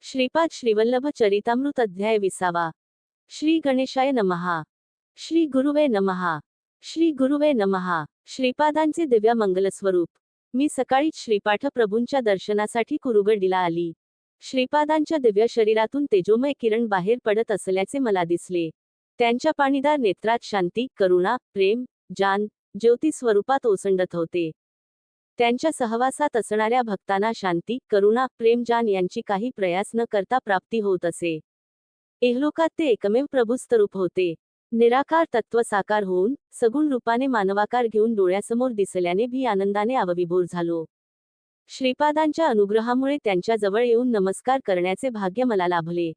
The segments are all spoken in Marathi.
श्रीपाद श्रीवल्लभ चरितामृत अध्याय 20. श्री गणेशाय नमः. श्री गुरुवे नमः. श्री गुरुवे नमः. श्रीपादांचे दिव्य मंगलस्वरूप. मी सकाळीच श्रीपाठ प्रभूंच्या दर्शनासाठी कुरुगडीला आली. श्रीपादांच्या दिव्य शरीरातून तेजोमय किरण बाहेर पडत असल्याचे मला दिसले. त्यांच्या पाणीदार नेत्रात शांती, करुणा, प्रेम, जान, ज्योती स्वरूपात ओसंडत होते. त्यांच्या सहवासात असणाऱ्या भक्तांना शांती, करुणा, प्रेम, जान यांची काही प्रयास न करता प्राप्ती होत असे. इहलोकात ते एकमेव प्रभुस्तरूप होते. निराकार तत्व साकार होऊन सगुण रूपाने मानवाकार घेऊन डोळ्यासमोर दिसल्याने भी आनंदाने अवविभोर झालो. श्रीपादांच्या अनुग्रहामुळे त्यांच्या जवळ येऊन नमस्कार करण्याचे भाग्य मला लाभले.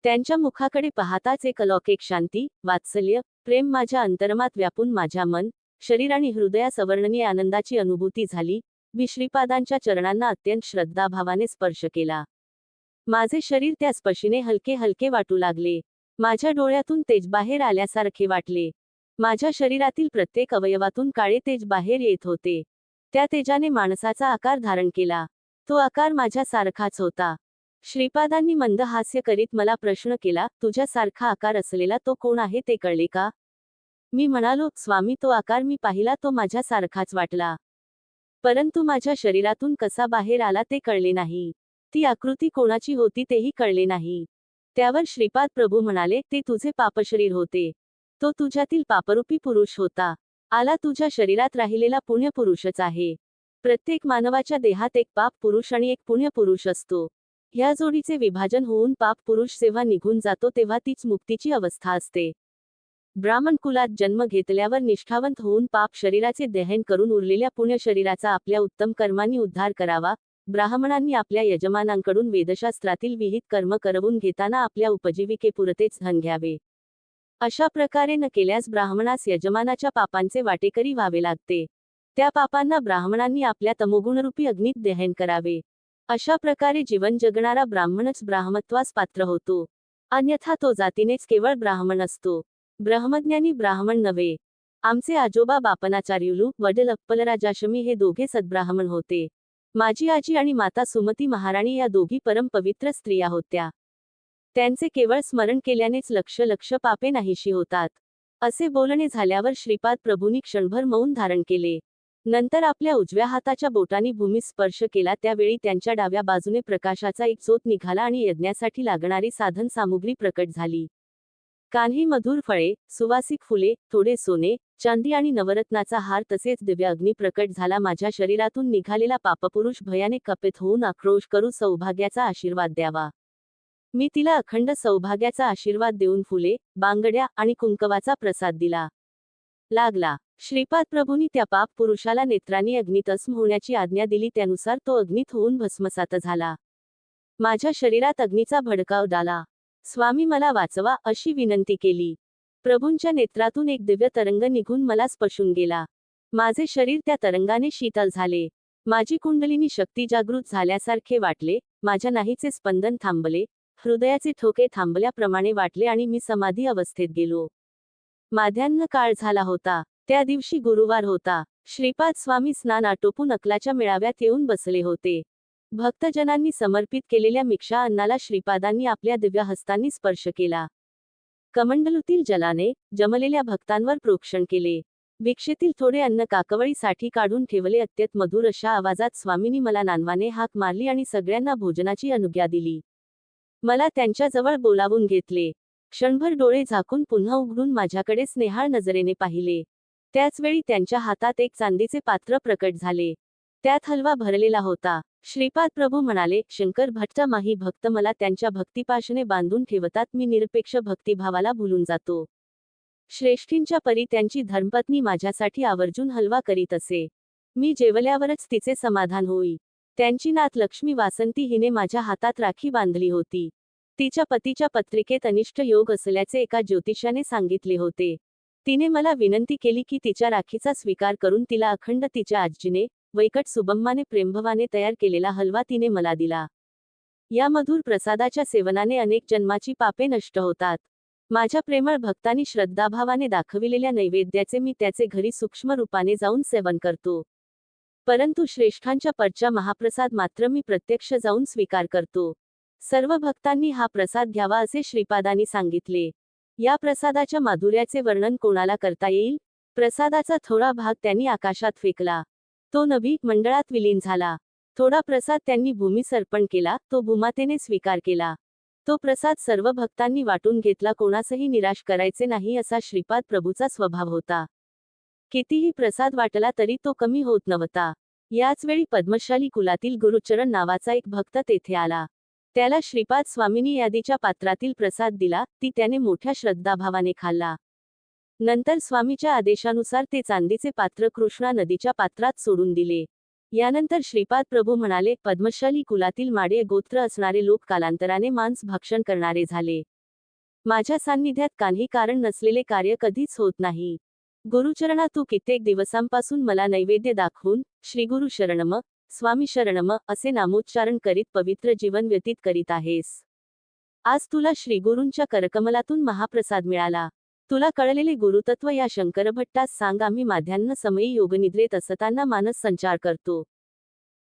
त्यांच्या मुखाकडे पाहताच एक अलौकिक शांती, वात्सल्य, प्रेम माझ्या अंतरमात व्यापून माझ्या मन, शरीर आणि हृदयास अवर्णनीय आनंदाची अनुभूती झाली. मी श्रीपादांच्या चरणांना अत्यंत श्रद्धाभावाने स्पर्श केला. माझे शरीर त्या स्पर्शीने हलके हलके वाटू लागले. माझ्या डोळ्यातून तेज बाहेर आल्यासारखे वाटले. माझ्या शरीरातील प्रत्येक अवयवातून काळे तेज बाहेर येत होते. त्या तेजाने माणसाचा आकार धारण केला. तो आकार माझ्या सारखाच होता. श्रीपादांनी मंद हास्य करीत मला प्रश्न केला, तुझ्यासारखा आकार असलेला तो कोण आहे ते कळले का? मी म्हणालो, स्वामी, तो आकार मी पाहिला, तो माझ्या सारखाच वाटला. परंतु माझ्या शरीरातून कसा बाहेर आला ते कळले नाही. ती आकृती कोणाची होती तेही कळले नाही. त्यावर श्रीपाद प्रभू म्हणाले, ते तुझे पापशरीर होते. तो तुझ्यातील पापरूपी पुरुष होता. आला तुझ्या शरीरात राहिलेला पुण्य पुरुषच आहे. प्रत्येक मानवाच्या देहात एक पाप पुरुष आणि एक पुण्य पुरुष असतो. ह्या जोडीचे विभाजन होऊन पाप पुरुष जेव्हा निघून जातो तेव्हा तीच मुक्तीची अवस्था असते. ब्राह्मण कुलात जन्म घेतल्यावर निष्ठावंत होऊन पाप शरीराचे दहन करून उरलेल्या पुण्य शरीराचा आपल्या उत्तम कर्मांनी उद्धार करावा. ब्राह्मणांनी आपल्या यजमानांकडून वेदशास्त्रातील विहित कर्म करवून घेताना आपल्या उपजीविकेपुरतेच धन घ्यावे. अशा प्रकारे न केल्यास ब्राह्मणास यजमानाच्या पापांचे वाटेकरी व्हावे लागते. त्या पापांना ब्राह्मणांनी आपल्या तमोगुणरूपी अग्नीत दहन करावे. अशा प्रकारे जीवन जगणारा ब्राह्मणच ब्राह्मत्वास पात्र होतो. अन्यथा तो जातीनेच केवळ ब्राह्मण असतो. ब्रह्मज्ञानी ब्राह्मण नव्हे. आमचे आजोबा बापनाचार्युलू, वडील अप्पलराजाशमी हे दोघे सद्ब्राह्मण होते. माझी आजी आणि माता सुमती महाराणी या दोघी परम पवित्र स्त्रिया होत्या. त्यांचे केवळ स्मरण केल्यानेच लक्ष पापे नाहीशी होतात. असे बोलणे झाल्यावर श्रीपाद प्रभूंनी क्षणभर मौन धारण केले. नंतर आपल्या उजव्या हाताच्या बोटांनी भूमीस स्पर्श केला. त्यावेळी त्यांच्या डाव्या बाजूने प्रकाशाचा एक झोत निघाला आणि यज्ञासाठी लागणारी साधन सामुग्री प्रकट झाली. कान्ही मधुर फळे, सुवासिक फुले, थोडे सोने, चांदी आणि नवरत्नाचा हार तसेच दिव्य अग्नी प्रकट झाला. माझ्या शरीरातून निघालेला पापपुरुष भयाने कपित होऊन आक्रोश करू सौभाग्याचा आशीर्वाद द्यावा. मी तिला अखंड सौभाग्याचा आशीर्वाद देऊन फुले, बांगड्या आणि कुंकवाचा प्रसाद दिला लागला. श्रीपाद प्रभूंनी त्या पाप पुरुषाला नेत्रांनी अग्नीत भस्म होण्याची आज्ञा दिली. त्यानुसार तो अग्नीत होऊन भस्मसात झाला. माझ्या शरीरात अग्नीचा भडका उडाला. स्वामी, मला वाचवा, अशी विनंती केली. प्रभूंच्या नेत्रातून एक दिव्य तरंग निघून मला स्पर्शून गेला. माझे शरीर त्या तरंगाने शीतल झाले. माझी कुंडलिनी शक्ती जागृत झाल्यासारखे वाटले. माझ्या नाहीचे स्पंदन थांबले. हृदयाचे ठोके थांबल्याप्रमाणे वाटले आणि मी समाधी अवस्थेत गेलो. माध्यान्ह काळ झाला होता. त्या दिवशी गुरुवार होता. श्रीपाद स्वामी स्नान आटोपून अकलाच्या मेळाव्यात येऊन बसले होते. भक्तजनांनी समर्पित केलेल्या मिक्षा अन्नाला श्रीपादांनी आपल्या दिव्य हस्तांनी स्पर्श केला. कमंडलूतील जलाने जमलेल्या भक्तांवर प्रोक्षण केले. भिक्षेतील थोडे अन्न काकवळीसाठी काढून ठेवले. अत्यंत मधुर अशा आवाजात स्वामींनी मला नानवाने हाक मारली आणि सगळ्यांना भोजनाची अनुज्ञा दिली. मला त्यांच्याजवळ बोलावून घेतले. क्षणभर डोळे झाकून पुन्हा उघडून माझ्याकडे स्नेहाळ नजरेने पाहिले. त्याचवेळी त्यांच्या हातात एक चांदीचे पात्र प्रकट झाले. त्यात हलवा भरलेला होता. श्रीपाद प्रभू म्हणाले, शंकर भट्ट माही भक्त मला त्यांच्या भक्तिपाशने बांधून ठेवतात. मी निरपेक्ष भक्तिभावाला भुलून जातो. श्रेष्ठींच्या परी त्यांची धर्मपत्नी माझ्यासाठी आवर्जून हलवा करीत असे. मी जेवल्यावरच तिचे समाधान होई. त्यांची नात लक्ष्मी वासंती हिने माझ्या हातात राखी बांधली होती. तिच्या पतीच्या पत्रिकेत अनिष्ट योग असल्याचे एका ज्योतिषाने सांगितले होते. तिने मला विनंती केली की तिच्या राखीचा स्वीकार करून तिला अखंड तिच्या आजीने वैकट सुबम्माने प्रेमभावाने तयार केलेला हलवा तिने मला दिला. या मधुर प्रसादाच्या सेवनाने अनेक जन्माची पापे नष्ट होतात. माझ्या प्रेमळ भक्तांनी श्रद्धाभावाने दाखविलेल्या नैवेद्याचे मी त्याचे घरी सूक्ष्म रूपाने जाऊन सेवन करतो. परंतु श्रेष्ठांच्या परचा महाप्रसाद मात्र मी प्रत्यक्ष जाऊन स्वीकार करतो. सर्व भक्तांनी हा प्रसाद घ्यावा असे श्रीपादांनी सांगितले. या प्रसादाच्या माधुर्याचे वर्णन कोणाला करता येईल? प्रसादाचा थोडा भाग त्यांनी आकाशात फेकला. तो नभी मंडळात विलीन झाला. थोडा प्रसाद त्यांनी भूमीस अर्पण केला. तो भूमातेने स्वीकार केला. तो प्रसाद सर्व भक्तांनी वाटून घेतला. कोणासही निराश करायचे नाही असा श्रीपाद प्रभूचा स्वभाव होता. कितीही प्रसाद वाटला तरी तो कमी होत नव्हता. याच वेळी पद्मशाली कुलातील गुरुचरण नावाचा एक भक्त तेथे आला. त्याला श्रीपाद स्वामींनी यादीच्या पात्रातील प्रसाद दिला. ती त्याने मोठ्या श्रद्धाभावाने खाल्ला. नंतर स्वामीच्या आदेशानुसार ते चांदीचे पात्र कृष्णा नदीच्या पात्रात सोडून दिले. यानंतर श्रीपाद प्रभू म्हणाले, पद्मशाली कुलातील माडे गोत्र असणारे लोक कालांतराने मांस भक्षण करणारे झाले. माझ्या सान्निध्यात काही कारण नसलेले कार्य कधीच होत नाही. गुरुचरणा, तू कित्येक दिवसांपासून मला नैवेद्य दाखवून श्रीगुरु शरणम, स्वामी शरणम असे नामोच्चारण करीत पवित्र जीवन व्यतीत करीत आहेस. आज तुला श्रीगुरूंच्या करकमलातून महाप्रसाद मिळाला. तुला कळलेले गुरुतत्व या शंकरभट्टास सांग. आम्ही माध्यान्ह समयी योगनिद्रेत असताना मानस संचार करतो.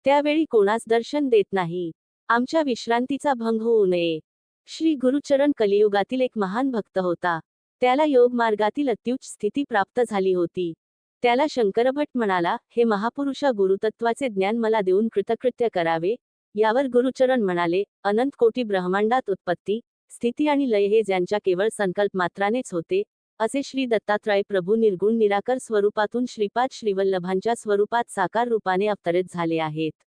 त्यावेळी कोणास दर्शन देत नाही. आमच्या विश्रांतीचा भंग होऊ नये. श्री गुरुचरण कलियुगातील एक महान भक्त होता. त्याला योग मार्गातील अत्युच्च स्थिती प्राप्त झाली होती. त्याला शंकरभट म्हणाला, हे महापुरुषा, गुरुतत्वाचे ज्ञान मला देऊन कृतकृत्य करावे. यावर गुरुचरण म्हणाले, अनंत कोटी ब्रह्मांडात उत्पत्ती, स्थिती आणि लय हे ज्यांच्या केवळ संकल्प मात्रानेच होते, असे श्री दत्तात्रय प्रभू निर्गुण निराकर स्वरूपातून श्रीपाद श्रीवल्लभांच्या स्वरूपात साकार रूपाने अवतरित झाले आहेत.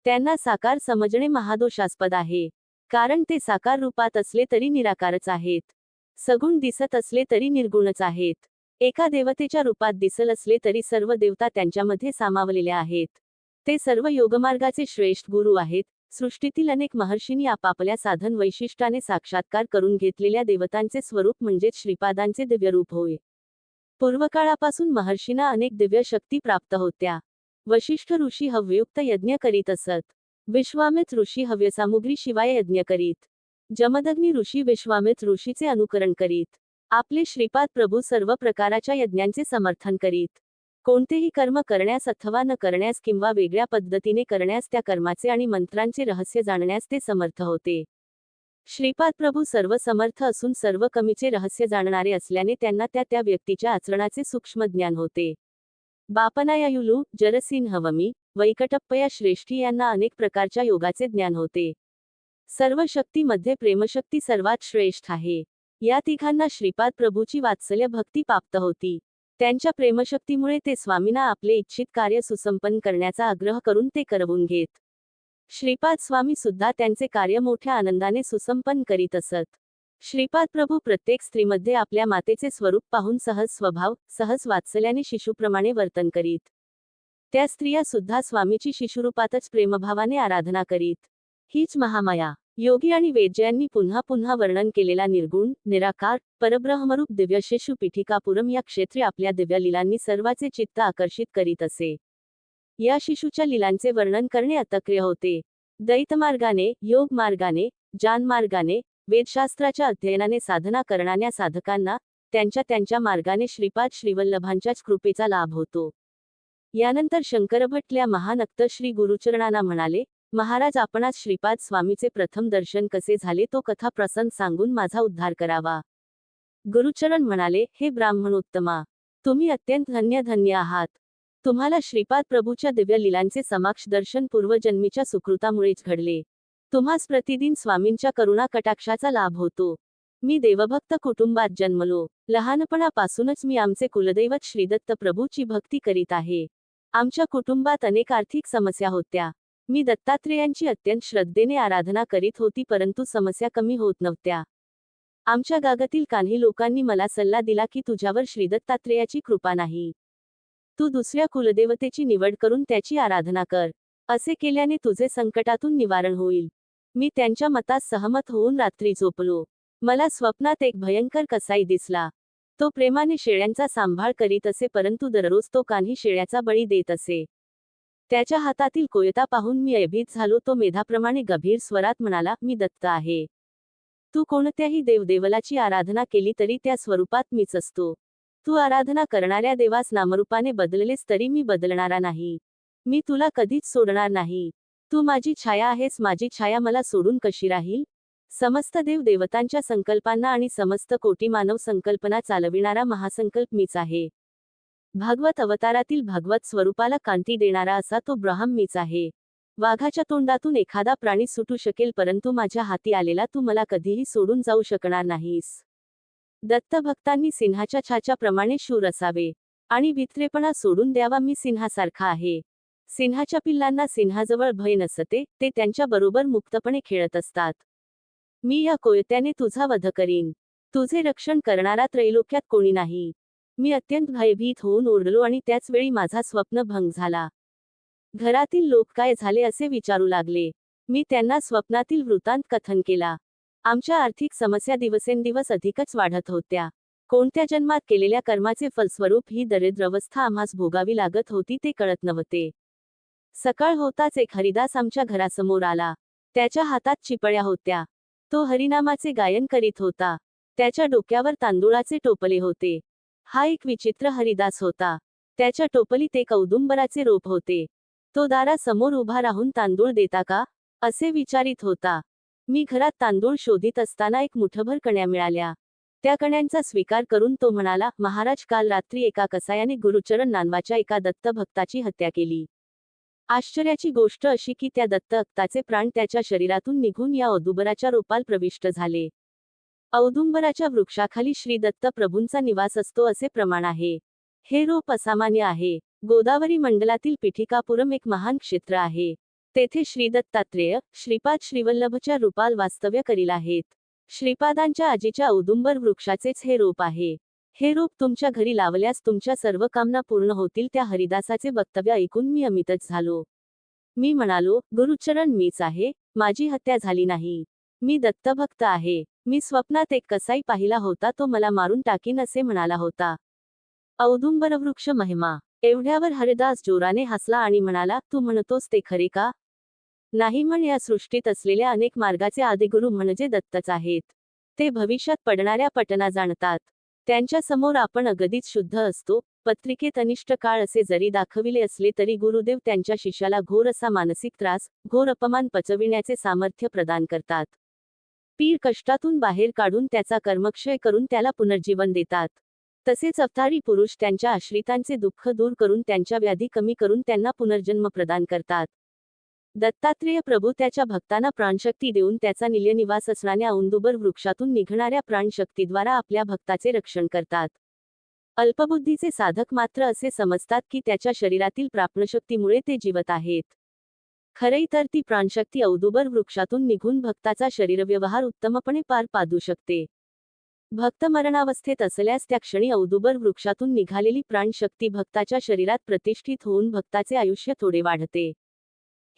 त्यांना साकार समजणे महादोषास्पद आहे. कारण ते साकार रूपात असले तरी निराकारच आहेत. सगुण दिसत असले तरी निर्गुणच आहेत. एका देवतेच्या रूपात दिसल असले तरी सर्व देवता त्यांच्यामध्ये सामावलेल्या आहेत. ते सर्व योगमार्गाचे श्रेष्ठ गुरु आहेत. सृष्टीतील अनेक महर्षींनी आपापल्या साधन वैशिष्ट्याने साक्षात्कार करून घेतलेल्या देवतांचे स्वरूप म्हणजेच श्रीपादांचे दिव्यरूप होय. पूर्वकाळापासून महर्षींना अनेक दिव्य शक्ती प्राप्त होत्या. वशिष्ठ ऋषी हव्ययुक्त यज्ञ करीत असत. विश्वामित्र ऋषी हव्यसामुग्री शिवाय यज्ञ करीत. जमदग्नी ऋषी विश्वामित्र ऋषीचे अनुकरण करीत. आपले श्रीपाद प्रभू सर्व प्रकाराच्या यज्ञांचे समर्थन करीत. कोणतेही कर्म करण्यास अथवा न करण्यास किंवा वेगळ्या पद्धतीने करण्यास त्या कर्माचे आणि मंत्रांचे रहस्य जाणण्यास ते समर्थ होते. श्रीपाद प्रभू सर्व समर्थ असून सर्व कमीचे रहस्य जाणणारे असल्याने त्यांना त्या व्यक्तीच्या आचरणाचे सूक्ष्म ज्ञान होते. बापनायायुलू जरसिंहवमी वैकटप्पया श्रेष्ठी यांना अनेक प्रकारच्या योगाचे ज्ञान होते. सर्व शक्तीमध्ये प्रेमशक्ती सर्वात श्रेष्ठ आहे. या तिघांना श्रीपाद प्रभूची वात्सल्य भक्ती प्राप्त होती. त्यांच्या प्रेमशक्तीमुळे ते स्वामींना आपले इच्छित कार्य सुसंपन्न करण्याचा आग्रह करून ते करवून घेत. श्रीपाद स्वामी सुद्धा त्यांचे कार्य मोठ्या आनंदाने सुसंपन्न करीत असत. श्रीपाद प्रभू प्रत्येक स्त्रीमध्ये आपल्या मातेचे स्वरूप पाहून सहज स्वभाव, सहज वात्सल्याने शिशुप्रमाणे वर्तन करीत. त्या स्त्रिया सुद्धा स्वामीची शिशुरूपातच प्रेमभावाने आराधना करीत. हीच महामाया. योगी आणि वेद्यांनी पुन्हा पुन्हा वर्णन केलेला निर्गुण, निराकार, परब्रह्मरूप दिव्य शिशु पीठिकापुरम या क्षेत्री आपल्या दिव्य लीलांनी सर्वाचे चित्त आकर्षित करीत असे. या शिशुच्या लीलांचे वर्णन करणे अतक्रिय होते. दैतमार्गाने, योग मार्गाने, जान मार्गाने, वेदशास्त्राच्या अध्ययनाने साधना करणाऱ्या साधकांना त्यांच्या मार्गाने श्रीपाद श्रीवल्लभांच्याच कृपेचा लाभ होतो. यानंतर शंकरभटल्या महानक्त श्री गुरुचरणांना म्हणाले, महाराज, आपणास श्रीपाद स्वामीचे प्रथम दर्शन कसे झाले तो कथा प्रसंग सांगून माझा उद्धार करावा. गुरुचरण म्हणाले, हे ब्राह्मणोत्तमा, तुम्ही अत्यंत धन्य आहात. तुम्हाला श्रीपाद प्रभूच्या दिव्य लीलांचे समक्ष दर्शन पूर्वजन्मीच्या सुकृतामुळेच घडले. तुम्हास प्रतिदिन स्वामींच्या करुणा कटाक्षाचा लाभ होतो. मी देवभक्त कुटुंबात जन्मलो. लहानपणापासूनच मी आमचे कुलदैवत श्रीदत्त प्रभूची भक्ती करीत आहे. आमच्या कुटुंबात अनेक आर्थिक समस्या होत्या. मी दत्तात्रेयांची अत्यंत श्रद्धेने आराधना करीत होती, परंतु समस्या कमी होत नव्हत्या. आमच्या गावातील काही लोकांनी मला सल्ला दिला की तुझ्यावर श्रीदत्तात्रेयाची कृपा नाही. तू दुसऱ्या कुलदेवतेची निवड करून त्याची आराधना कर. असे केल्याने तुझे संकटातून निवारण होईल. मी त्यांच्या मतास सहमत होऊन रात्री झोपलो. मला स्वप्नात एक भयंकर कसाई दिसला. तो प्रेमाने शेळ्यांचा सांभाळ करीत असे, परंतु दररोज तो काही शेळ्याचा बळी देत असे. त्याच्या हातातील कोयता पाहून मी अयभीत झालो. तो मेधाप्रमाणे गंभीर स्वरात म्हणाला, मी दत्त आहे. तू कोणत्याही देवदेवलाची आराधना केली तरी त्या स्वरूपात मीच असतो. तू आराधना करणाऱ्या देवास नामरूपाने बदललेस तरी मी बदलणारा नाही. मी तुला कधीच सोडणार नाही. तू माझी छाया आहेस, माझी छाया मला सोडून कशी राहील? समस्त देव देवतांच्या संकल्पांना आणि समस्त कोटी मानव संकल्पना चालविणारा महासंकल्प मीच आहे. भागवत अवतारातील भागवत स्वरूपाला कांती देणारा असा तो ब्रह्म मीच आहे. वाघाच्या तोंडातून एखादा प्राणी सुटू शकेल, परंतु माझ्या हाती आलेला तू मला कधीही सोडून जाऊ शकणार नाहीस. दत्तभक्तांनी सिंहाच्या छाच्याप्रमाणे शूर असावे आणि भित्रेपणा सोडून द्यावा. मी सिंहासारखा आहे. सिंहाच्या पिल्लांना सिंहाजवळ भय नसते, ते त्यांच्या बरोबर मुक्तपणे खेळत असतात. मी या कोयत्याने तुझा वध करीन. तुझे रक्षण करणारा त्रैलोक्यात कोणी नाही. मी अत्यंत भयभीत होऊन ओरडलो आणि त्याच वेळी माझा स्वप्नभंग झाला. घरातील लोक काय झाले असे विचारू लागले. मी त्यांना स्वप्नातील वृत्तांत कथन केला. आमच्या आर्थिक समस्या दिवसेंदिवस अधिकच वाढत होत्या. कोणत्या जन्मात केलेल्या कर्माचे फलस्वरूप ही दरिद्रावस्था आम्हास भोगावी लागत होती ते कळत नव्हते. सकाळ होताच एक हरिदास आमच्या घरासमोर आला. त्याच्या हातात चिपळ्या होत्या. तो हरिनामाचे गायन करीत होता. त्याच्या डोक्यावर तांदुळाचे टोपले होते. हा एक विचित्र हरिदास होता. त्याच्या टोपलीत एक औदुंबराचे रोप होते. तो दारासमोर उभा राहून तांदूळ देता का असे विचारित होता. मी घरात तांदूळ शोधित असताना एक मुठभर कण्या मिळाल्या. त्या कण्यांचा स्वीकार करून तो म्हणाला, महाराज, काल रात्री एका कसायाने गुरुचरण नावाच्या एका दत्तभक्ताची हत्या केली. आश्चर्याची गोष्ट अशी की त्या दत्तभक्ताचे प्राण त्याच्या शरीरातून निघून या औदुंबराच्या रोपाल प्रविष्ट झाले. औदुंबराच्या वृक्षाखाली श्री दत्त प्रभूंचा निवास असतो असे प्रमाण आहे. हे रोप असामान्य आहे. गोदावरी मंडलातील पिठिकापुरम एक महान क्षेत्र आहे. तेथे श्री दत्तात्रेय, श्रीपाद श्रीवल्लभच्या रूपाल वास्तव्य करील आहेत. श्रीपादांच्या आजीच्या औदुंबर वृक्षाचेच हे रोप आहे. हे रोप तुमच्या घरी लावल्यास तुमच्या सर्व कामना पूर्ण होतील. त्या हरिदासाचे वक्तव्य ऐकून मी अमितच झालो. मी म्हणालो, गुरुचरण मीच आहे. माझी हत्या झाली नाही. मी दत्तभक्त आहे. मी स्वप्नात एक कसाई पाहिला होता. तो मला मारून टाकीन असे म्हणाला होता. औदुंबर वृक्ष महिमा. एवढ्यावर हरिदास जोराने हसला आणि म्हणाला, तू म्हणतोस ते खरे का? नाही म्हण. या सृष्टीत असलेल्या अनेक मार्गाचे आदिगुरु म्हणजे दत्तच आहेत. ते भविष्यात पडणाऱ्या पटना जाणतात. त्यांच्या समोर आपण अगदीच शुद्ध असतो. पत्रिकेत अनिष्ट काळ असे जरी दाखविले असले तरी गुरुदेव त्यांच्या शिष्याला घोर असा मानसिक त्रास, घोर अपमान पचविण्याचे सामर्थ्य प्रदान करतात. पीर कष्टातून बाहेर काढून त्याचा कर्मक्षय करून त्याला पुनर्जीवन देतात. तसेच अवतारी पुरुष त्यांच्या आश्रितांचे दुःख दूर करून त्यांच्या व्याधी कमी करून त्यांना पुनर्जन्म प्रदान करतात. दत्तात्रेय प्रभू त्याच्या भक्तांना प्राणशक्ती देऊन त्याचा नित्यनिवास असणाऱ्या औदुंबर वृक्षातून निघणाऱ्या प्राणशक्तीद्वारा आपल्या भक्ताचे रक्षण करतात. अल्पबुद्धीचे साधक मात्र असे समजतात की त्याच्या शरीरातील प्राणशक्तीमुळे ते जीवत आहेत. खरे तर ती प्राणशक्ती औदुंबर वृक्षातून निघून भक्ताचा शरीरव्यवहार उत्तमपणे पार पाडू शकते. भक्त मरणावस्थेत असल्यास त्या क्षणी औदुंबर वृक्षातून निघालेली प्राणशक्ती भक्ताच्या शरीरात प्रतिष्ठित होऊन भक्ताचे आयुष्य थोडे वाढते.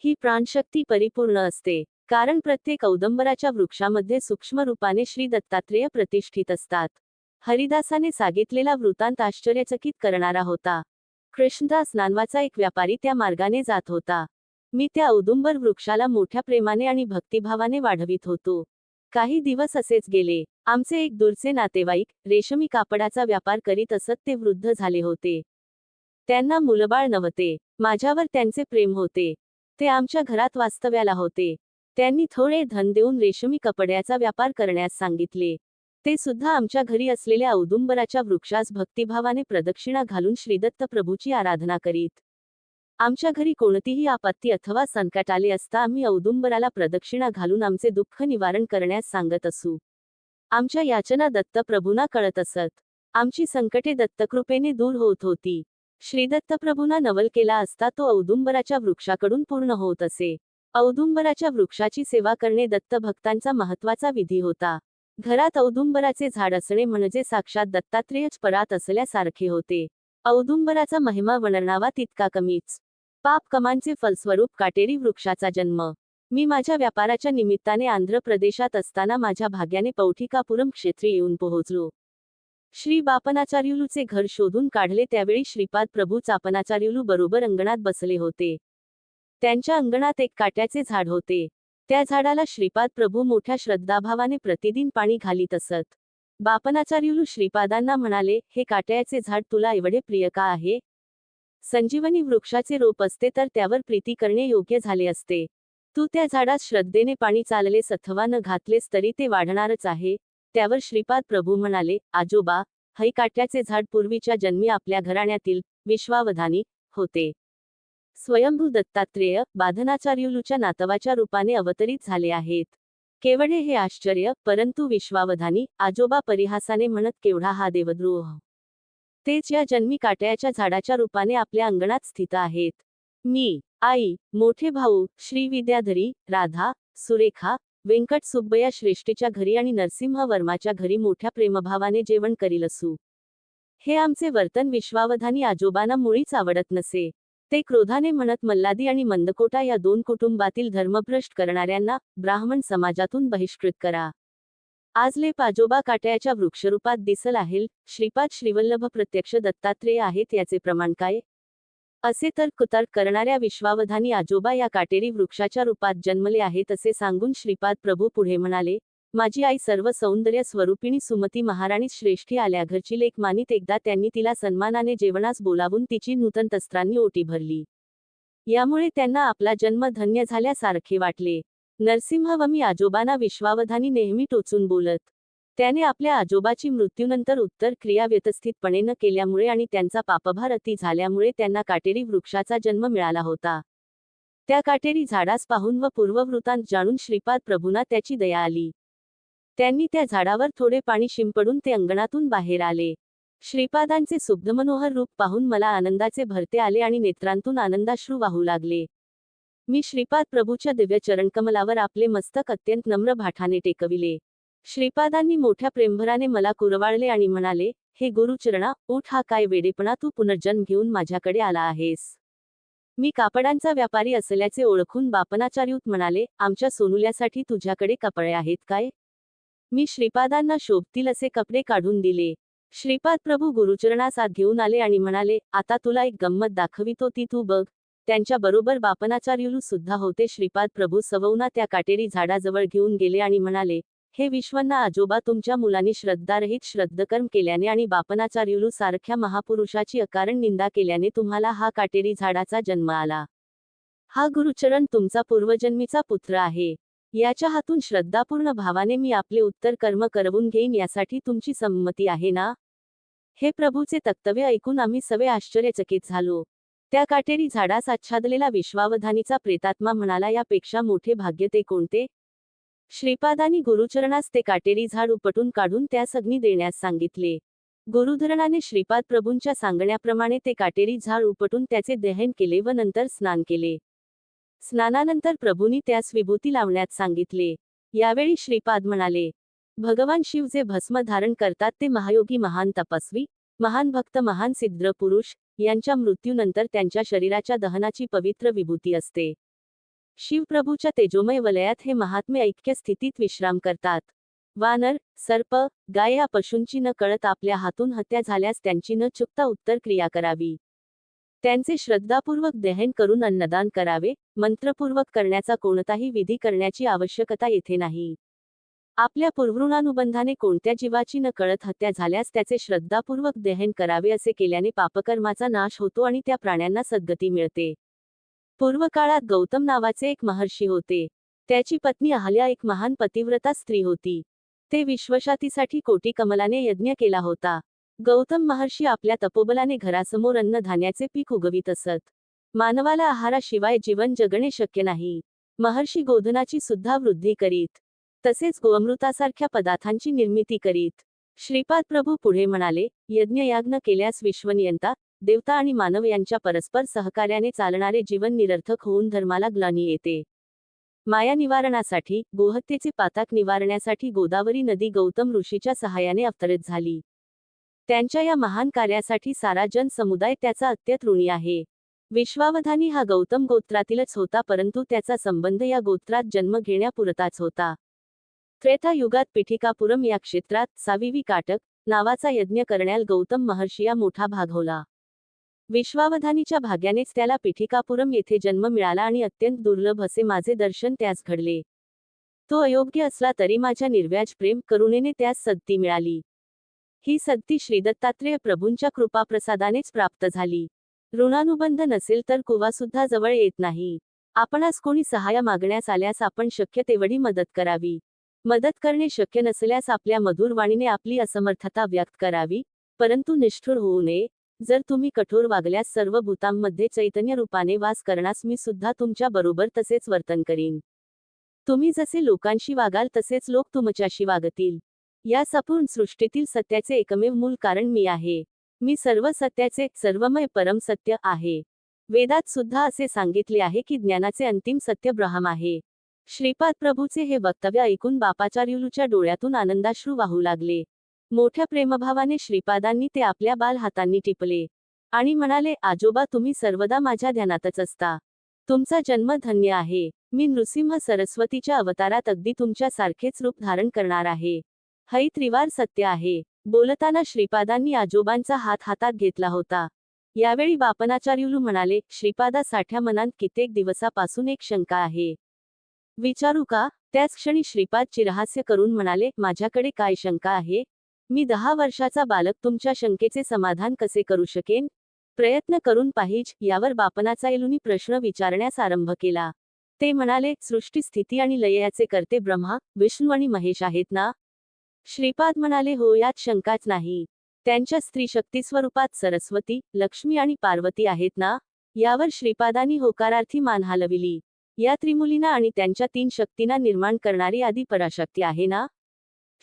ही प्राणशक्ती परिपूर्ण असते, कारण प्रत्येक औदुंबराच्या वृक्षामध्ये सूक्ष्म रूपाने श्री दत्तात्रेय प्रतिष्ठित असतात. हरिदासाने सांगितलेला वृत्तांत आश्चर्यचकित करणारा होता. कृष्णदास नावाचा एक व्यापारी त्या मार्गाने जात होता. मी त्या औदुंबर वृक्षाला मोठ्या प्रेमाने आणि भक्तिभावाने वाढवित होतो. काही दिवस असेच गेले. आमचे एक दूरचे नातेवाईक रेशमी कापडाचा व्यापार करीत असत. ते वृद्ध झाले होते. त्यांना मुलबाळ नव्हते. माझ्यावर त्यांचे प्रेम होते. ते आमच्या घरात वास्तव्याला होते. त्यांनी थोडे धन देऊन रेशमी कपड्याचा व्यापार करण्यास सांगितले. ते सुद्धा आमच्या घरी असलेल्या औदुंबराच्या वृक्षास भक्तिभावाने प्रदक्षिणा घालून श्रीदत्त प्रभूची आराधना करीत. आमच्या घरी कोणतीही आपत्ती अथवा संकट आले असता आम्ही औदुंबराला प्रदक्षिणा घालून आमचे दुःख निवारण करण्यास सांगत असू. आमच्या याचना दत्त प्रभूंना कळत असत. आमची संकटे दत्तकृपेने दूर होत होती. श्रीदत्त प्रभूंना नवल केला असता तो औदुंबराच्या वृक्षाकडून पूर्ण होत असे. औदुंबराच्या वृक्षाची सेवा करणे दत्त भक्तांचा महत्वाचा विधी होता. घरात औदुंबराचे झाड असणे म्हणजे साक्षात दत्तात्रेयच परात असल्यासारखे होते. औदुंबराचा महिमा वर्णनावा तितका कमीच. पाप कमांचे फलस्वरूप काटेरी वृक्षाचा जन्म. मी माझ्या व्यापाराच्या निमित्ताने आंध्र प्रदेशात असताना माझ्या भाग्याने पौठिकापुरम क्षेत्री येऊन पोहोचलो. श्री बापनाचार्युलूचे घर शोधून काढले त्यावेळी श्रीपाद प्रभू चापनाचार्युलू बरोबर अंगणात बसले होते. त्यांच्या अंगणात एक काट्याचे झाड होते. त्या झाडाला श्रीपाद प्रभू मोठ्या श्रद्धाभावाने प्रतिदिन पाणी घालीत असत. बापनाचार्युलू श्रीपादांना म्हणाले, हे काट्याचे झाड तुला एवढे प्रिय का आहे? संजीवनी वृक्षाचे रोप असते तर त्यावर प्रीती करणे योग्य झाले असते. तू त्या झाडास श्रद्धेने पाणी चाललेस अथवा न घातलेस तरी ते वाढणारच आहे. त्यावर श्रीपाद प्रभू म्हणाले, आजोबा, हैकाट्याचे झाड पूर्वीच्या जन्मी आपल्या घराण्यातील विश्वावधानी होते. स्वयंभू दत्तात्रेय बाधनाचार्युलूच्या नातवाच्या रूपाने अवतरित झाले आहेत. केवढे हे आश्चर्य. परंतु विश्वावधानी आजोबा परिहासाने म्हणत, केवढा हा देवद्रोह. तेच या जन्मी काट्याच्या झाडाच्या रूपाने आपल्या अंगणात स्थित आहेत. मी, आई, मोठे भाऊ श्री विद्याधरी, राधा, सुरेखा, व्यंकट सुब्बया श्रेष्ठीच्या घरी आणि नरसिंह वर्माच्या घरी मोठ्या प्रेमभावाने जेवण करील असू. हे आमचे वर्तन विश्वावधानी आजोबांना मुळीच आवडत नसे. ते क्रोधाने म्हणत, मल्लादी आणि मंदकोटा या दोन कुटुंबातील धर्मभ्रष्ट करणाऱ्यांना ब्राह्मण समाजातून बहिष्कृत करा. आजलेप आजोबा काट्याच्या वृक्षरूपात दिसल आहे. श्रीपाद श्रीवल्लभ प्रत्यक्ष दत्तात्रेय आहेत याचे प्रमाण काय? असे तर्क करणाऱ्या विश्वावधानी आजोबा या काटेरी वृक्षाच्या रूपात जन्मले आहेत असे सांगून श्रीपाद प्रभू पुढे म्हणाले, माझी आई सर्व सौंदर्य स्वरूपिणी सुमती महाराणी श्रेष्ठी आल्या घरची लेक मानीत एकदा त्यांनी तिला सन्मानाने जेवणास बोलावून तिची नूतन वस्त्रांनी ओटी भरली. यामुळे त्यांना आपला जन्म धन्य झाल्यासारखे वाटले. नरसिंहवमी आजोबांना विश्वावधानी नेहमी टोचून बोलत. त्याने आपल्या आजोबाची मृत्यूनंतर उत्तर क्रिया व्यवस्थितपणे न केल्यामुळे आणि त्यांचा पापभार अति झाल्यामुळे त्यांना काटेरी वृक्षाचा जन्म मिळाला होता. त्या काटेरी झाडास पाहून व पूर्ववृत्तांत जाणून श्रीपाद प्रभूंना त्याची दया आली. त्यांनी त्या झाडावर थोडे पाणी शिंपडून ते अंगणातून बाहेर आले. श्रीपादांचे सुग्धमनोहर रूप पाहून मला आनंदाचे भरते आले आणि नेत्रांतून आनंदाश्रू वाहू लागले. मी श्रीपाद प्रभूच्या दिव्य चरणकमलावर आपले मस्तक अत्यंत नम्र भाठाने टेकविले. श्रीपादांनी मोठ्या प्रेमभराने मला कुरवाळले आणि म्हणाले, हे गुरुचरणा, उठ, हा काय वेडेपणा, तू पुनर्जन्म घेऊन माझ्याकडे आला आहेस. मी कापडांचा व्यापारी असल्याचे ओळखून बापनाचार्यूत म्हणाले, आमच्या सोनुल्यासाठी तुझ्याकडे कपडे आहेत काय? मी श्रीपादांना शोभतील असे कपडे काढून दिले. श्रीपाद प्रभू गुरुचरणास आत घेऊन आले आणि म्हणाले, आता तुला एक गंमत दाखवितो, ती तू बघ. त्यांच्या बरोबर बापनाचार्युलू सुद्धा होते. श्रीपाद प्रभू सवौना त्या काटेरी झाडाजवळ घेऊन गेले आणि म्हणाले, हे विश्वन्ना आजोबा, तुमच्या मुलांनी श्रद्धारहित श्रद्धकर्म केल्याने आणि बापनाचार्युलू सारख्या महापुरुषाची अकारण निंदा केल्याने तुम्हाला हा काटेरी झाडाचा जन्म आला. हा गुरुचरण तुमचा पूर्वजन्मीचा पुत्र आहे. याच्या हातून श्रद्धापूर्ण भावाने मी आपले उत्तर कर्म करवून घेईन, यासाठी तुमची संमती आहे ना? हे प्रभूचे तक्तव्य ऐकून आम्ही सगळे आश्चर्यचकित झालो. त्या काटेरी झाडास आच्छादलेला विश्वावधानीचा प्रेतात्मा म्हणाला, यापेक्षा मोठे भाग्य ते कोणते? श्रीपादांनी गुरुचरणास ते काटेरी झाड उपटून काढून त्यास अग्नी देण्यास सांगितले. गुरुधरणाने श्रीपाद प्रभूंच्या सांगण्याप्रमाणे ते काटेरी झाड उपटून त्याचे दहन केले व नंतर स्नान केले. स्नानानंतर प्रभूंनी त्यास विभूती लावण्यास सांगितले. यावेळी श्रीपाद म्हणाले, भगवान शिव जे भस्म धारण करतात ते महायोगी, महान तपस्वी, महान भक्त, महान सिद्ध पुरुष यांच्या मृत्यूनंतर त्यांच्या शरीराच्या दहनाची पवित्र विभूती असते. शिवप्रभूच्या तेजोमय वलयात हे महात्मे ऐक्य स्थितीत विश्राम करतात. वानर, सर्प, गाय या पशूंची न कळत आपल्या हातून हत्या झाल्यास त्यांची न चुकता उत्तर क्रिया करावी. त्यांचे श्रद्धापूर्वक दहन करून अन्नदान करावे. मंत्रपूर्वक करण्याचा कोणताही विधी करण्याची आवश्यकता येथे नाही. आपल्या पूर्वऋणानुबंधाने कोणत्या जीवाची न कळत हत्या झाल्यास त्याचे श्रद्धापूर्वक दहन करावे. असे केल्याने पापकर्माचा नाश होतो आणि त्या प्राण्यांना सद्गती मिळते. पूर्वकाळात गौतम नावाचे एक महर्षी होते. त्याची पत्नी अहल्या एक महान पतिव्रता स्त्री होती. ते विश्वशांतीसाठी कोटी कमलाने यज्ञ केला होता. गौतम महर्षी आपल्या तपोबलाने घरासमोर अन्नधान्याचे पीक उगवित असत. मानवाला आहाराशिवाय जीवन जगणे शक्य नाही. महर्षी गोधनाची सुद्धा वृद्धी करीत, तसेच गोअमृतासारख्या पदार्थांची निर्मिती करीत. श्रीपाद प्रभू पुढे म्हणाले, यज्ञयाज्ञ केल्यास विश्वनियंता, देवता आणि मानव यांच्या परस्पर सहकार्याने चालणारे जीवन निरर्थक होऊन धर्माला ग्लानी येते. माया निवारणासाठी, गोहत्येचे पातक निवारण्यासाठी गोदावरी नदी गौतम ऋषीच्या सहाय्याने अवतरित झाली. त्यांच्या या महान कार्यासाठी सारा जन समुदाय त्याचा अत्यंत ऋणी आहे. विश्वावधानी हा गौतम गोत्रातीलच होता, परंतु त्याचा संबंध या गोत्रात जन्म घेण्यापुरताच होता. त्रेता युगात पिठिकापुरम या क्षेत्रात साविवी काटक नावाचा यज्ञ करण्याल गौतम महर्षीया मोठा भाग होला. विश्वावधानीच्या भाग्यानेच त्याला पिठिकापुरम येथे जन्म मिळाला आणि अत्यंत दुर्लभ असे माझे दर्शन त्यास घडले. तो अयोग्य असला तरी माझ्या निर्व्याज प्रेम करुणेने त्यास सद्गती मिळाली. ही सद्गती श्रीदत्तात्रेय प्रभूंच्या कृपाप्रसादानेच प्राप्त झाली. ऋणानुबंध नसेल तर कुवासुद्धा जवळ येत नाही. आपणास कोणी सहाय्य मागण्यास आल्यास आपण शक्य तेवढी मदत करावी. मदत करणे शक्य नसल्यास आपल्या मधुर वाणीने आपली असमर्थता व्यक्त करावी, परंतु निष्ठुर होऊ नये. जर तुम्ही कठोर वागल्यास सर्व भूतांमध्ये चैतन्य रूपाने वास करणास मी सुद्धा तुमच्या बरोबर तसेच वर्तन करीन. तुम्ही जसे लोकांशी वागाल तसेच लोक तुमच्याशी वागतील. या संपूर्ण सृष्टीतील सत्याचे एकमेव मूल कारण मी आहे. मी सर्व सत्याचे सर्वमय परम सत्य आहे. वेदात सुद्धा असे सांगितले आहे की ज्ञानाचे अंतिम सत्य ब्रह्म आहे. श्रीपाद प्रभूचे हे वक्तव्य ऐकून बापाचार्युलूच्या डोळ्यातून आनंदाश्रू वाहू लागले. मोठ्या प्रेमभावाने श्रीपादांनी ते आपल्या बाल हातांनी टिपले आणि म्हणाले, आजोबा तुम्ही सर्वदा माझ्या ध्यानातच असता. तुमचा जन्म धन्य आहे. मी नृसिंह सरस्वतीच्या अवतारात अगदी तुमच्या सारखेच रूप धारण करणार आहे. हे त्रिवार सत्य आहे. बोलताना श्रीपादांनी आजोबांचा हात हातात घेतला होता. यावेळी बापनाचार्युलू म्हणाले, श्रीपादा साठ्या मनात कित्येक दिवसापासून एक शंका आहे. विचारू का? त्याच क्षणी श्रीपाद चिरहास्य करून म्हणाले, माझ्याकडे काय शंका आहे? मी 10 वर्षाचा बालक तुमच्या शंकेचे समाधान कसे करू शकेन? प्रयत्न करून पाहिज. यावर बापनाचार्युलूंनी प्रश्न विचारण्यास आरंभ केला. ते म्हणाले, सृष्टी स्थिती आणि लय याचे कर्ते ब्रह्मा, विष्णू आणि महेश आहेत ना? श्रीपाद म्हणाले, हो, यात शंकाच नाही. त्यांच्या स्त्री शक्ती स्वरूपात सरस्वती, लक्ष्मी आणि पार्वती आहेत ना? यावर श्रीपादांनी होकारार्थी मान हलविली. या त्रिमुलींना आणि त्यांच्या 3 शक्तींना निर्माण करणारी आदी पराशक्ती आहे ना?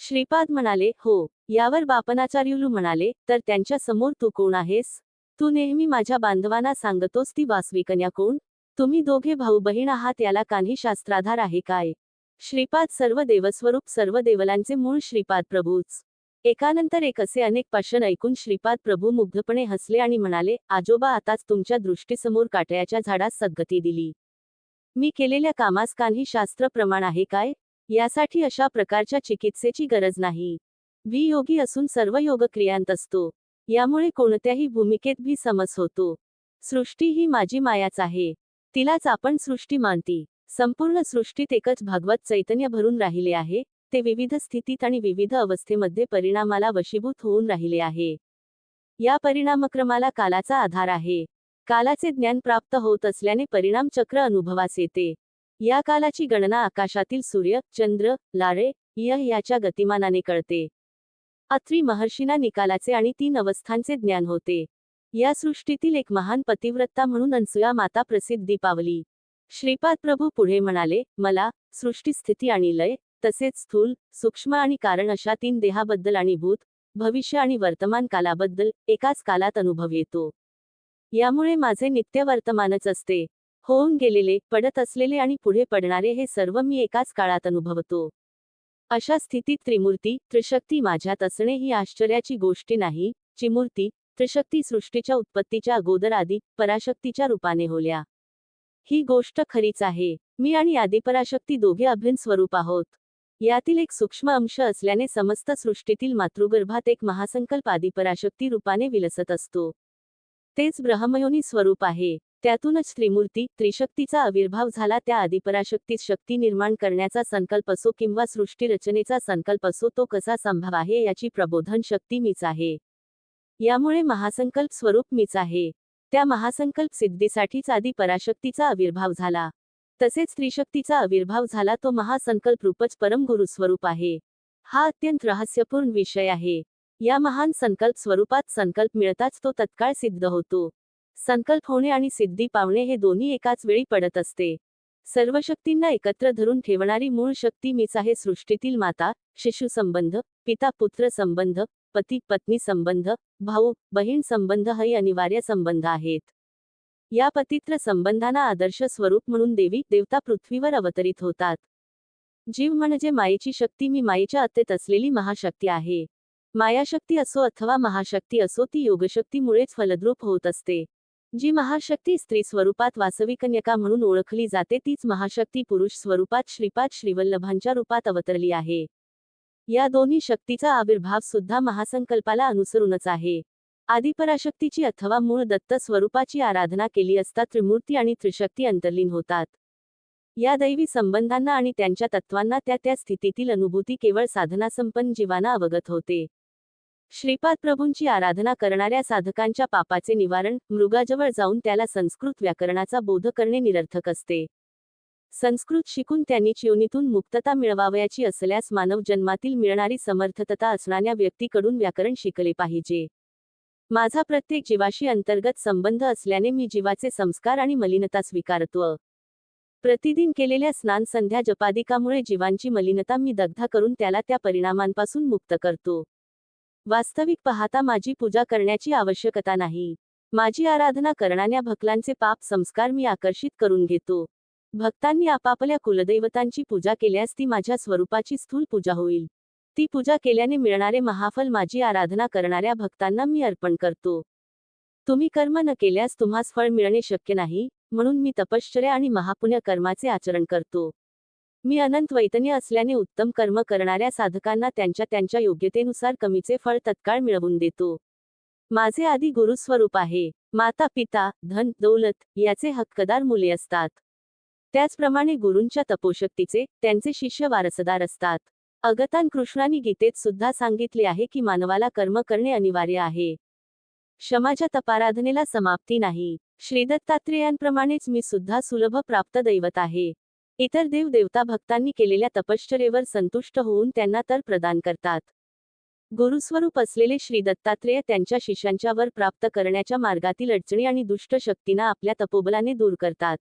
श्रीपाद म्हणाले, हो. यावर बापनाचार्युलू म्हणाले, तर त्यांच्या समोर तू कोण आहेस? तू नेहमी माझ्या बांधवांना सांगतोस ती वासवी कन्या कोण? तुम्ही दोघे भाऊ बहीण आहात याला काही शास्त्राधार आहे काय? श्रीपाद सर्व देवस्वरूप सर्व देवलांचे मूळ श्रीपाद प्रभूच. एकानंतर एक असे अनेक भाषण ऐकून श्रीपाद प्रभू मुग्धपणे हसले आणि म्हणाले, आजोबा आताच तुमच्या दृष्टीसमोर काटयाच्या झाडास सद्गती दिली. मी केलेल्या कामास काही शास्त्र प्रमाण आहे काय? यासाठी अशा प्रकारच्या चिकित्सेची गरज नाही. वियोगी असून सर्व योगक्रियांत असतो. यामुळे कोणत्याही भूमिकेत भी समस होतो. सृष्टी ही माझी मायाच आहे. तिलाच आपण सृष्टी मानती. संपूर्ण सृष्टीत एकच भगवत चैतन्य भरून राहिले आहे. ते विविध स्थितीत आणि विविध अवस्थेमध्ये परिणामाला वशीभूत होऊन राहिले आहे. या परिणामक्रमाला कालाचा आधार आहे. कालाचे ज्ञान प्राप्त होत असल्याने परिणाम चक्र अनुभवास येते. या कालाची गणना आकाशातील सूर्य, चंद्र, लारे, याच्या गतिमानाने कळते. अत्री महर्षींना निकालाचे आणि 3 अवस्थांचे ज्ञान होते. या सृष्टीतील एक महान पतिव्रता म्हणून अनसूया माता प्रसिद्धी पावली. श्रीपाद प्रभू पुढे म्हणाले, मला सृष्टी स्थिती आणि लय, तसेच स्थूल, सूक्ष्म आणि कारण अशा 3 देहाबद्दल आणि भूत, भविष्य आणि वर्तमान कालाबद्दल एकाच कालात अनुभव येतो. यामुळे माझे नित्य वर्तमानच असते. होऊन गेलेले, पडत असलेले आणि पुढे पडणारे हे सर्व मी एकाच काळात अनुभवतो. अशा स्थितीत त्रिमूर्ती, त्रिशक्ती माझ्यात असणे ही आश्चर्याची गोष्ट नाही. चिमूर्ती, त्रिशक्ती सृष्टीच्या उत्पत्तीच्या अगोदर आदी पराशक्तीच्या रूपाने होल्या. ही गोष्ट खरीच आहे. मी आणि आदिपराशक्ती दोघे अभिन्न स्वरूप आहोत. यातील एक सूक्ष्म अंश असल्याने समस्त सृष्टीतील मातृगर्भात एक महासंकल्प आदिपराशक्ती रूपाने विलसत असतो. तेच ब्रह्मयोनी स्वरूप आहे. त्यातूनच त्रिमूर्ती, त्रिशक्तीचा आविर्भाव झाला. त्या आदिपराशक्तीस शक्ती निर्माण करण्याचा संकल्प असो किंवा सृष्टी रचनेचा संकल्प असो, तो कसा संभव आहे याची प्रबोधन शक्ती मीच आहे. यामुळे महासंकल्प स्वरूप मीच आहे. त्या महासंकल्प सिद्धीसाठीच आदिपराशक्तीचा आविर्भाव झाला. तसेच त्रिशक्तीचा आविर्भाव झाला. तो महासंकल्प रूपच परम गुरु स्वरूप आहे. हा अत्यंत रहस्यपूर्ण विषय आहे. या महान संकल्प स्वरूपात संकल्प मिळताच तो तत्काळ सिद्ध होतो. संकल्प होणे आणि सिद्धी पावणे हे दोन्ही एकाच वेळी पडत असते. सर्व शक्तींना एकत्र धरून ठेवणारी मूळ शक्ती मीच आहे. सृष्टीतील माता शिशु संबंध, पिता पुत्र संबंध, पती पत्नी संबंध, भाऊ बहीण संबंध हे अनिवार्य संबंध आहेत. या पतित्र संबंधांना आदर्श स्वरूप म्हणून देवी देवता पृथ्वीवर अवतरित होतात. जीव म्हणजे मायेची शक्ती. मी मायेच्या आत्तेत असलेली महाशक्ती आहे. मायाशक्ती असो अथवा महाशक्ती असो, ती योगशक्तीमुळेच फलद्रूप होत असते. जी महाशक्ती स्त्री स्वरूपात वासवी कन्यका म्हणून ओळखली जाते, तीच महाशक्ती पुरुष स्वरूपात श्रीपाद श्रीवल्लभांच्या रूपात अवतरली आहे. या दोन्ही शक्तीचा आविर्भाव सुद्धा महासंकल्पाला अनुसरूनच आहे. आदिपराशक्तीची अथवा मूळ दत्त स्वरूपाची आराधना केली असता त्रिमूर्ती आणि त्रिशक्ती अंतर्लीन होतात. या दैवी संबंधांना आणि त्यांच्या तत्वांना त्या त्या स्थितीतील अनुभूती केवळ साधनासंपन्न जीवांना अवगत होते. श्रीपाद प्रभूंची आराधना करणाऱ्या साधकांच्या पापाचे निवारण, मृगाजवळ जाऊन त्याला संस्कृत व्याकरणाचा बोध करणे निरर्थक असते. संस्कृत शिकून त्यांनी योनीतून मुक्तता मिळवावयाची असल्यास मानव जन्मातील मिळणारी समर्थतता असणाऱ्या व्यक्तीकडून व्याकरण शिकले पाहिजे. माझा प्रत्येक जीवाशी अंतर्गत संबंध असल्याने मी जीवाचे संस्कार आणि मलिनता स्वीकारतो. प्रतिदिन केलेल्या स्नान संध्या जपादिकामुळे जीवांची मलिनता मी दग्ध करून त्याला त्या परिणामांपासून मुक्त करतो. वास्तविक पाहता माझी पूजा करण्याची आवश्यकता नाही. माझी आराधना करणाऱ्या भक्तांचे पाप संस्कार मी आकर्षित करून घेतो. भक्तांनी आपापल्या कुलदैवतांची पूजा केल्यास ती माझ्या स्वरूपाची स्थूल पूजा होईल. ती पूजा केल्याने मिळणारे महाफल माझी आराधना करणाऱ्या भक्तांना मी अर्पण करतो. तुम्ही कर्म न केल्यास तुम्हास फळ मिळणे शक्य नाही, म्हणून मी तपश्चर्या आणि महापुण्य कर्माचे आचरण करतो. मी अनंत वैतन्य असल्याने उत्तम कर्म करणाऱ्या साधकांना त्यांच्या त्यांच्या योग्यतेनुसार कमीचे फळ तत्काळ मिळवून देतो. माझे आदी गुरुस्वरूप आहे. माता पिता, धन, दौलत याचे हक्कदार मुले असतात. त्याचप्रमाणे गुरूंच्या तपोशक्तीचे त्यांचे शिष्य वारसदार असतात. अगतान कृष्णाने गीतेत सुद्धा सांगितले आहे की मानवाला कर्म करणे अनिवार्य आहे. क्षमाच्या तपाराधनेला समाप्ती नाही. श्रीदत्तात्रेयांप्रमाणेच मी सुद्धा सुलभ प्राप्त दैवत आहे. इतर देव देवता भक्तांनी केलेल्या तपश्चर्येवर संतुष्ट होऊन त्यांना तर प्रदान करतात. गुरुस्वरूप असलेले श्री दत्तात्रेय त्यांच्या शिष्यांच्या वर प्राप्त करण्याच्या मार्गातील अडचणी आणि दुष्ट शक्तींना आपल्या तपोबलाने दूर करतात.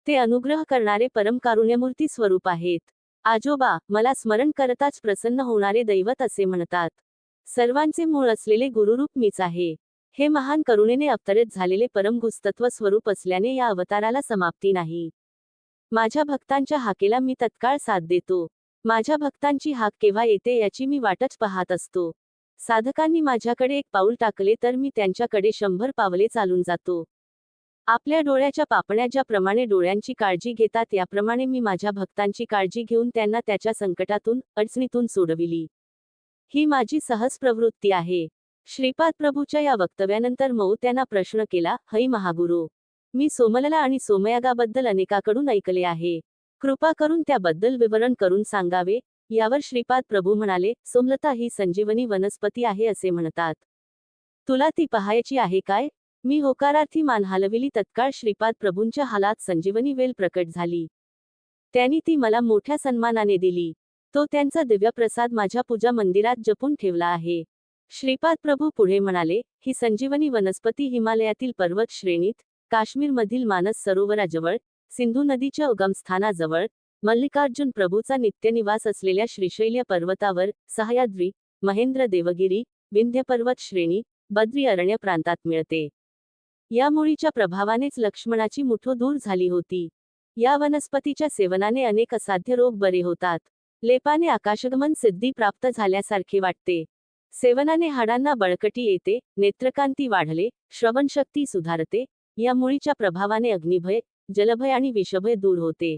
ते अनुग्रह करणारे परम कारुण्यमूर्ती स्वरूप आहेत. आजोबा, मला स्मरण करताच प्रसन्न होणारे दैवत असे म्हणतात. सर्वांचे मूळ असलेले गुरुरूप मीच आहे. हे महान करुणेने अवतरित झालेले परम गुरुतत्व स्वरूप असल्याने या अवताराला समाप्ती नाही. माझ्या भक्तांच्या हाकेला मी तत्काळ साथ देतो. माझ्या भक्तांची हाक केव्हा येते याची मी वाटच पाहत असतो. साधकांनी माझ्याकडे एक पाऊल टाकले तर मी त्यांच्याकडे 100 पावले चालून जातो. आपल्या डोळ्याच्या पापण्या ज्याप्रमाणे डोळ्यांची काळजी घेतात याप्रमाणे मी माझ्या भक्तांची काळजी घेऊन त्यांना त्याच्या संकटातून, अडचणीतून सोडविली. ही माझी सहज प्रवृत्ती आहे. श्रीपाद प्रभूच्या या वक्तव्यानंतर मऊ त्यांना प्रश्न केला, हई महागुरू, मी सोमलला आणि सोमयागाबद्दल अनेकाकडून ऐकले आहे. कृपा करून त्याबद्दल विवरण करून सांगावे. यावर श्रीपाद प्रभू म्हणाले, सोमलता ही संजीवनी वनस्पती आहे असे म्हणतात. तुला ती पाहायची आहे काय? मी होकारार्थी मान हलविली. तत्काळ श्रीपाद प्रभूंच्या हातात संजीवनी वेल प्रकट झाली. त्यांनी ती मला मोठ्या सन्मानाने दिली. तो त्यांचा दिव्य प्रसाद माझ्या पूजा मंदिरात जपून ठेवला आहे. श्रीपाद प्रभू पुढे म्हणाले, ही संजीवनी वनस्पती हिमालयातील पर्वत श्रेणीत, काश्मीरमधील मानस सरोवराजवळ, सिंधू नदीच्या उगमस्थानाजवळ, मल्लिकार्जुन प्रभूचा नित्यनिवास असलेल्या श्रीशैल्य पर्वतावर, सह्याद्री, महेंद्र देवगिरी, विंध्य पर्वत श्रेणी, बद्री अरण्य प्रांतात मिळते. या मुळीच्या प्रभावानेच लक्ष्मणाची मुठो दूर झाली होती. या वनस्पतीच्या सेवनाने अनेक असाध्य रोग बरे होतात. लेपाने आकाशगमन सिद्धी प्राप्त झाल्यासारखे वाटते. सेवनाने हाडांना बळकटी येते, नेत्रकांती वाढले, श्रवणशक्ती सुधारते. या मुळीच्या प्रभावाने अग्निभय, जलभय आणि विषभय दूर होते.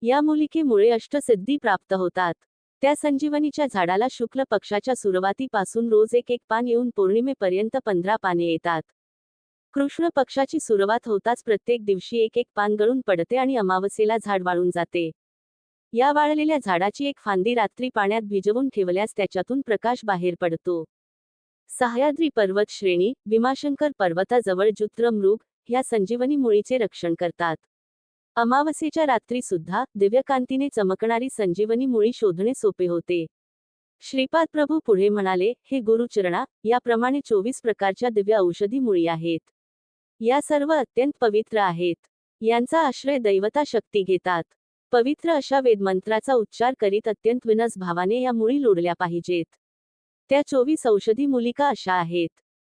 या मूलिकेमुळे अष्टसिद्धी प्राप्त होतात. त्या संजीवनीच्या झाडाला शुक्ल पक्षाच्या सुरुवातीपासून रोज एक पान येऊन पौर्णिमेपर्यंत 15 पाने येतात. कृष्ण पक्षाची सुरुवात होताच प्रत्येक दिवशी एक पान गळून पडते आणि अमावस्येला झाड वाळून जाते. या वाळलेल्या झाडाची एक फांदी रात्री पाण्यात भिजवून ठेवल्यास त्याच्यातून प्रकाश बाहेर पडतो. सह्याद्री पर्वत श्रेणी, भीमाशंकर पर्वताजवळ जुत्र मृग ह्या संजीवनी मुळीचे रक्षण करतात. अमावस्येच्या रात्री सुद्धा दिव्यकांतीने चमकणारी संजीवनी मुळी शोधणे सोपे होते. श्रीपाद प्रभू पुढे म्हणाले, हे गुरुचरणा, याप्रमाणे 24 प्रकारच्या दिव्य औषधी मुळी आहेत. या सर्व अत्यंत पवित्र आहेत. यांचा आश्रय दैवता शक्ती घेतात. पवित्र अशा वेदमंत्राचा उच्चार करीत अत्यंत विनस भावाने या मुळी लोढल्या पाहिजेत. त्या 24 औषधी मूलिका अशा आहेत.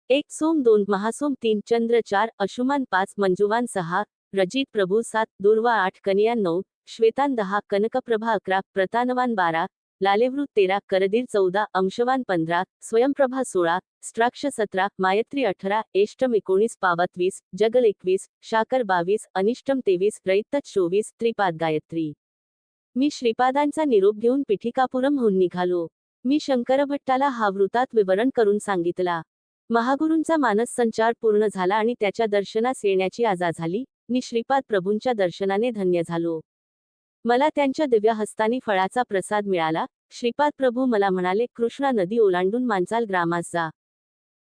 1 सोम 2 महासोम 3 चंद्र 4 अंशुमान 5 मंजुवान 6 रजित प्रभू 7 दुर्वा 8 कन्यान 9 श्वेतान 10 कनकप्रभा 11 प्रतानवान 12 लालेवृत 13 करदीर 14 अंशवान 15 स्वयंप्रभा 16 स्त्राक्ष 17 मायत्री 18 एष्टम 19 पावत 20 जगल 21 शाकर 22 अनिष्टम 23 रैतत 24 त्रिपाद गायत्री. मी श्रीपादांचा निरोप घेऊन पिठिकापुरमहून निघालो. मी शंकरभट्टाला हा वृत्तात विवरण करून सांगितला. महागुरूंचा मानस संचार पूर्ण झाला आणि त्याच्या दर्शनास येण्याची आजा झाली. मी श्रीपाद प्रभूंच्या दर्शनाने धन्य झालो. मला त्यांच्या दिव्य हस्तानी फळाचा प्रसाद मिळाला. श्रीपाद प्रभू मला म्हणाले, कृष्णा नदी ओलांडून मांचाल ग्रामास जा.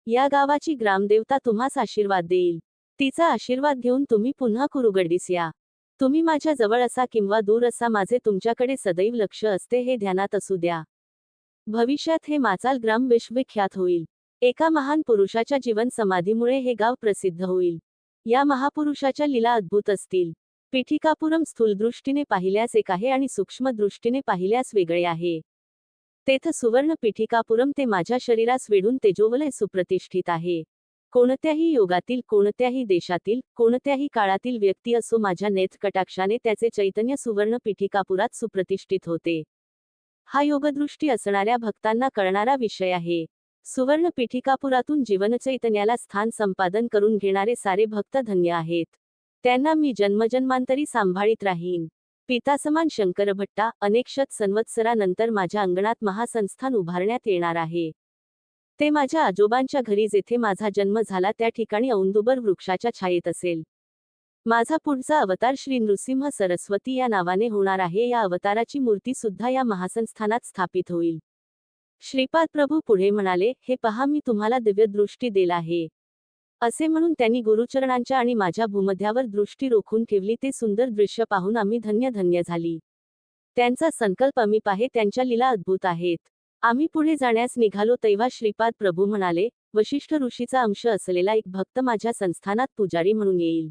या गावाची ग्रामदेवता तुम्हास आशीर्वाद देईल. तिचा आशीर्वाद घेऊन तुम्ही पुन्हा कुरुगडीस या. तुम्ही माझ्या जवळ असा किंवा दूर असा माझे तुमच्याकडे सदैव लक्ष असते हे ध्यानात असू द्या. भविष्यात हे माचाल ग्राम विश्वविख्यात होईल. एका महान पुरुषाच्या जीवन समाधीमुळे हे गाव प्रसिद्ध होईल. या महापुरुषाच्या लीला अद्भुत असतील. पीठिकापुरम स्थूलदृष्टीने पाहिल्यास एक आहे आणि सूक्ष्म दृष्टीने पाहिल्यास वेगळे आहे. तेथ सुवर्ण पीठिकापुरम ते माझ्या शरीरास वेढून तेजोवलय सुप्रतिष्ठित आहे. कोणत्याही योगातील, कोणत्याही देशातील, कोणत्याही काळातील व्यक्ती असो माझ्या नेत्रकटाक्षाने त्याचे चैतन्य सुवर्ण पीठिकापुरात सुप्रतिष्ठित होते. हा योगदृष्टी असणाऱ्या भक्तांना कळणारा विषय आहे. सुवर्ण पीठिकापुरातून जीवनचैतन्याला स्थान संपादन करून घेणारे सारे भक्त धन्य आहेत. त्यांना मी जन्मजन्मांतरी सांभाळीत राहीन. पितासमान शंकरभट्टा अनेक शत संवत्सरानंतर माझ्या अंगणात महासंस्थान उभारण्यात येणार आहे. ते माझ्या आजोबांच्या घरी जेथे माझा जन्म झाला त्या ठिकाणी औंदुबर वृक्षाच्या छायेत असेल. माझा पुढचा अवतार श्री नृसिंह सरस्वती या नावाने होणार आहे. या अवताराची मूर्ती सुद्धा या महासंस्थानात स्थापित होईल. श्रीपाद प्रभू पुढे म्हणाले, हे पहा मी तुम्हाला दिव्यदृष्टी दिला आहे. असे म्हणून त्यांनी गुरुचरणांच्या आणि माझ्या भूमध्यावर दृष्टी रोखून ठेवली. ते सुंदर दृश्य पाहून आम्ही धन्य धन्य झाली. त्यांचा संकल्प अमीप आहे, त्यांच्या लीला अद्भुत आहेत. आम्ही पुढे जाण्यास निघालो तेव्हा श्रीपाद प्रभू म्हणाले, वशिष्ठ ऋषीचा अंश असलेला एक भक्त माझ्या संस्थानात पुजारी म्हणून येईल.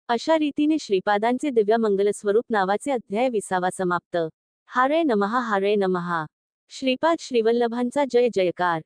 अशा रीतीने श्रीपादांचे दिव्य मंगलस्वरूप नावाचे अध्याय 20 समाप्त. हरे नमः हरे नमः. श्रीपाद श्रीवल्लभांचा जय जयकार.